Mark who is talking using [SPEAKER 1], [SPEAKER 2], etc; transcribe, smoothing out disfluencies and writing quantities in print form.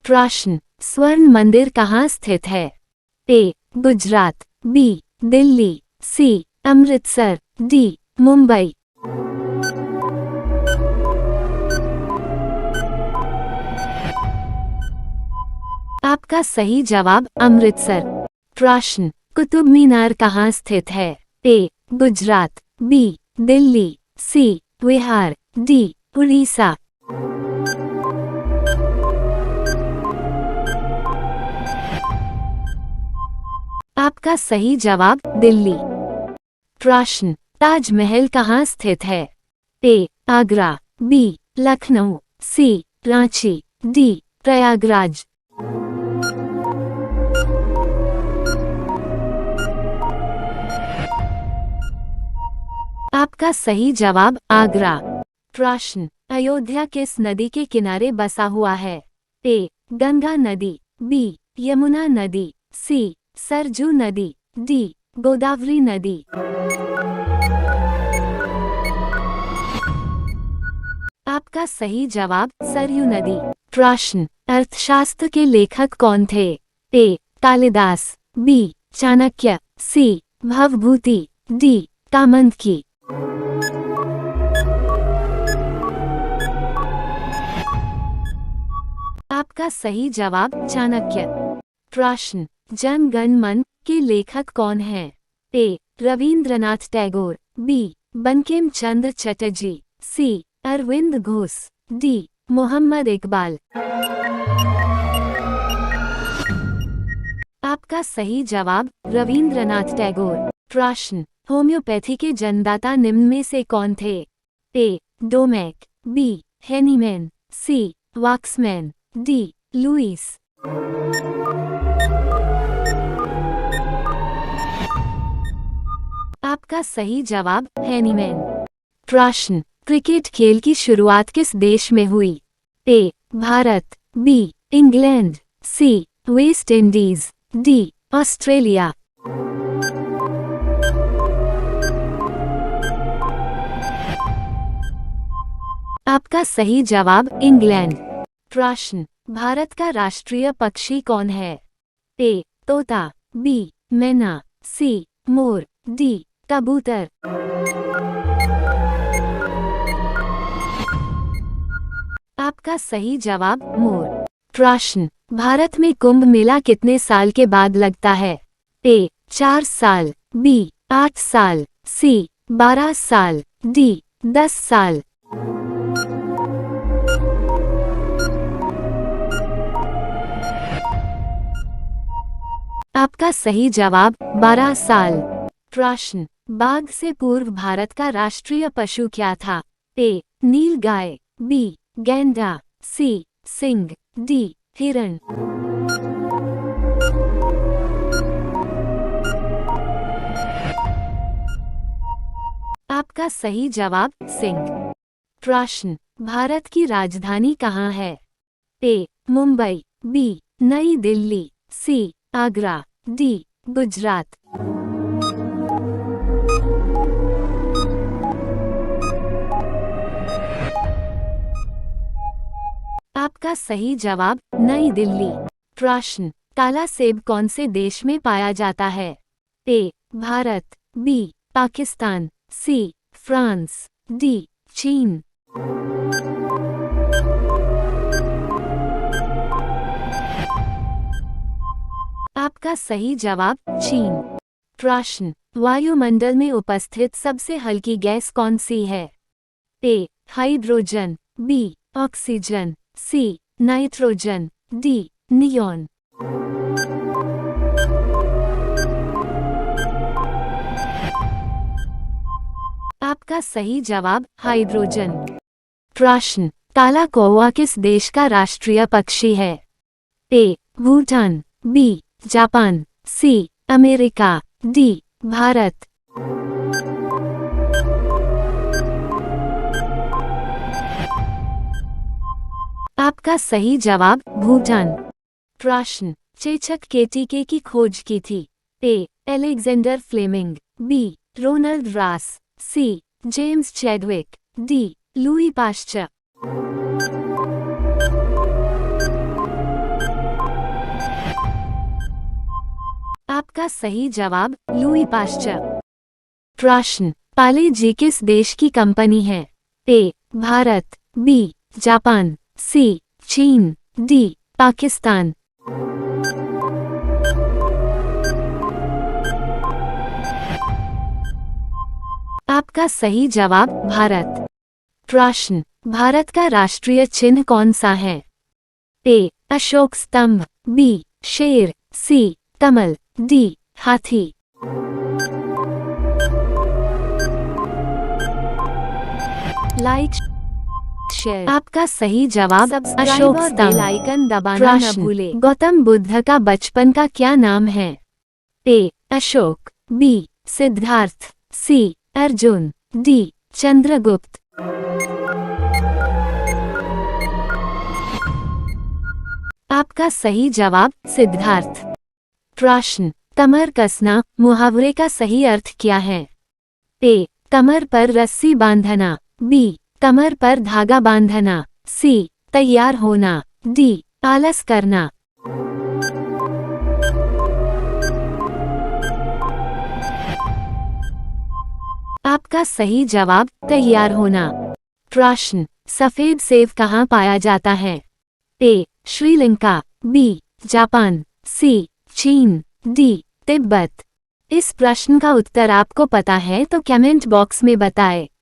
[SPEAKER 1] प्रश्न, स्वर्ण मंदिर कहाँ स्थित है? ए. गुजरात, बी. दिल्ली, सी. अमृतसर, डी. मुंबई। आपका सही जवाब अमृतसर। प्रश्न, कुतुब मीनार कहाँ स्थित है? ए. गुजरात, बी. दिल्ली, सी. बिहार, डी. उड़ीसा। आपका सही जवाब दिल्ली। प्रश्न, ताजमहल कहाँ स्थित है? ए. आगरा, बी. लखनऊ, सी. रांची, डी. प्रयागराज। आपका सही जवाब आगरा। प्रश्न, अयोध्या किस नदी के किनारे बसा हुआ है? ए. गंगा नदी, बी. यमुना नदी, सी. सरजू नदी, डी. गोदावरी नदी। आपका सही जवाब सरयू नदी। प्रश्न, अर्थशास्त्र के लेखक कौन थे? ए. कालिदास, बी. चाणक्य, सी. भवभूति, डी. कामंतकी। आपका सही जवाब चाणक्य। प्रश्न, जन गण मन के लेखक कौन हैं? ए. रवींद्रनाथ टैगोर, बी. बंकिम चंद्र चटर्जी, सी. अरविंद घोष, डी. मोहम्मद इकबाल। आपका सही जवाब रवींद्रनाथ टैगोर। प्रश्न, होम्योपैथी के जन्मदाता निम्न में से कौन थे? ए. डोमेक, बी. हेनीमैन, सी. Waksman, D. लुईस। आपका सही जवाब हेनीमैन। प्रश्न, क्रिकेट खेल की शुरुआत किस देश में हुई? A. Bharat, B. England, C. West Indies, D. Australia. आपका सही जवाब इंग्लैंड। प्रश्न, भारत का राष्ट्रीय पक्षी कौन है? ए. तोता, बी. मैना, सी. मोर, डी. कबूतर। आपका सही जवाब मोर। प्रश्न, भारत में कुंभ मेला कितने साल के बाद लगता है? ए. 4 साल, बी. 8 साल, सी. 12 साल, डी. 10 साल। आपका सही जवाब 12 साल। प्रश्न, बाघ से पूर्व भारत का राष्ट्रीय पशु क्या था? ए. नीलगाय, बी. गैंडा, सी. सिंह, डी. हिरण। आपका सही जवाब सिंह। प्रश्न, भारत की राजधानी कहाँ है? ए. मुंबई, बी. नई दिल्ली, सी. आगरा, डी. गुजरात। आपका सही जवाब नई दिल्ली। प्रश्न, काला सेब कौन से देश में पाया जाता है? A. Bharat, B. Pakistan, C. France, D. चीन। आपका सही जवाब चीन। प्रश्न, वायुमंडल में उपस्थित सबसे हल्की गैस कौन सी है? A. Hydrogen, B. Oxygen, C. Nitrogen, D. Neon. आपका सही जवाब हाइड्रोजन। प्रश्न, काला कौवा किस देश का राष्ट्रीय पक्षी है? A. Bhutan, B. Japan, C. America, D. Bharat. आपका सही जवाब भूटान। प्रश्न, चेचक के टीके की खोज की थी? A. Alexander Fleming, B. Ronald Ross, C. James Chadwick, D. Louis Pasteur. आपका सही जवाब लुई पाश्चर। प्रश्न, पाले जी किस देश की कंपनी है? ए. भारत, बी. जापान, सी. चीन, डी. पाकिस्तान। आपका सही जवाब भारत। प्रश्न, भारत का राष्ट्रीय चिन्ह कौन सा है? ए. अशोक स्तंभ, बी. शेर, सी. कमल, डी. हाथी। Like share. आपका सही जवाब अशोक स्तंभ। बेल आइकन दबाना न भूलें। गौतम बुद्ध का बचपन का क्या नाम है? ए. अशोक, बी. सिद्धार्थ, सी. अर्जुन, डी. चंद्रगुप्त। आपका सही जवाब सिद्धार्थ। प्रश्न, कमर कसना मुहावरे का सही अर्थ क्या है? ए. कमर पर रस्सी बांधना, बी. कमर पर धागा बांधना, सी. तैयार होना, डी. आलस करना। आपका सही जवाब तैयार होना। प्रश्न, सफेद सेब कहाँ पाया जाता है? ए. श्रीलंका, बी. जापान, सी. चीन, डी. तिब्बत। इस प्रश्न का उत्तर आपको पता है तो कमेंट बॉक्स में बताएं।